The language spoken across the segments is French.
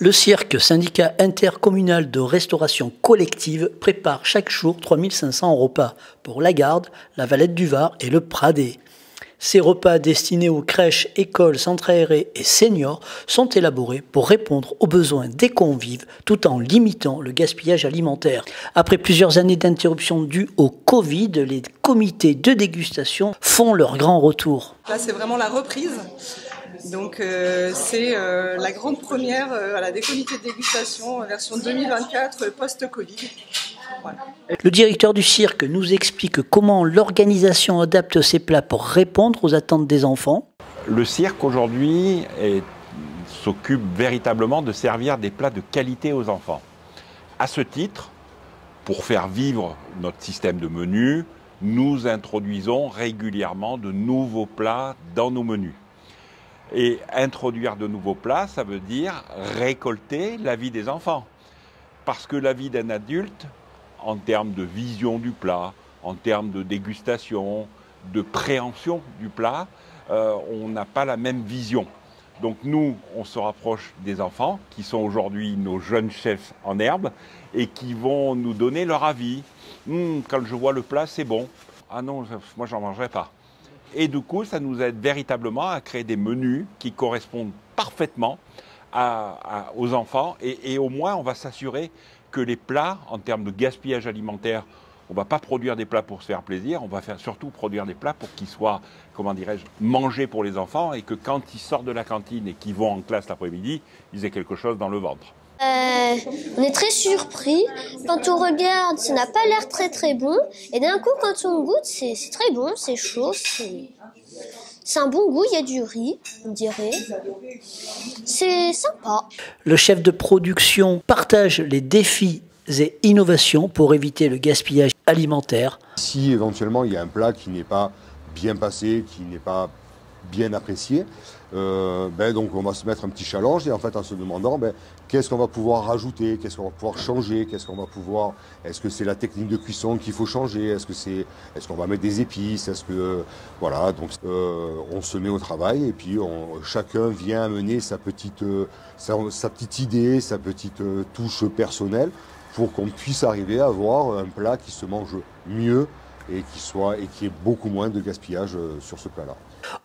Le cirque, syndicat intercommunal de restauration collective, prépare chaque jour 3500 repas pour la Garde, la Valette du Var et le Pradet. Ces repas destinés aux crèches, écoles, centres aérés et seniors sont élaborés pour répondre aux besoins des convives tout en limitant le gaspillage alimentaire. Après plusieurs années d'interruption dues au Covid, les comités de dégustation font leur grand retour. Là, c'est vraiment la reprise. Donc c'est la grande première des comités de dégustation version 2024 post-Covid. Voilà. Le directeur du cirque nous explique comment l'organisation adapte ses plats pour répondre aux attentes des enfants. Le cirque aujourd'hui s'occupe véritablement de servir des plats de qualité aux enfants. À ce titre, pour faire vivre notre système de menus, nous introduisons régulièrement de nouveaux plats dans nos menus. Et introduire de nouveaux plats, ça veut dire récolter l'avis des enfants. Parce que l'avis d'un adulte, en termes de vision du plat, en termes de dégustation, de préhension du plat, on n'a pas la même vision. Donc nous, on se rapproche des enfants, qui sont aujourd'hui nos jeunes chefs en herbe, et qui vont nous donner leur avis. Quand je vois le plat, c'est bon. Ah non, moi j'en mangerai pas. Et du coup, ça nous aide véritablement à créer des menus qui correspondent parfaitement aux enfants. Et au moins, on va s'assurer que les plats, en termes de gaspillage alimentaire, on ne va pas produire des plats pour se faire plaisir, on va surtout produire des plats pour qu'ils soient, comment dirais-je, mangés pour les enfants et que quand ils sortent de la cantine et qu'ils vont en classe l'après-midi, ils aient quelque chose dans le ventre. On est très surpris. Quand on regarde, ça n'a pas l'air très bon. Et d'un coup, quand on goûte, c'est très bon, c'est chaud, c'est un bon goût, il y a du riz, on dirait. C'est sympa. Le chef de production partage les défis et innovations pour éviter le gaspillage alimentaire. Si éventuellement il y a un plat qui n'est pas bien passé, qui n'est pas bien apprécié, donc on va se mettre un petit challenge et en fait en se demandant qu'est-ce qu'on va pouvoir rajouter, qu'est-ce qu'on va pouvoir changer, est-ce que c'est la technique de cuisson qu'il faut changer, est-ce qu'on va mettre des épices, voilà, donc on se met au travail et puis chacun vient amener sa petite idée, sa petite touche personnelle pour qu'on puisse arriver à avoir un plat qui se mange mieux et qui ait beaucoup moins de gaspillage sur ce plat-là.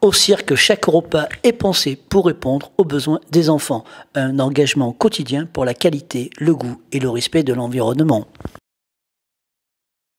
Au cirque, chaque repas est pensé pour répondre aux besoins des enfants. Un engagement quotidien pour la qualité, le goût et le respect de l'environnement.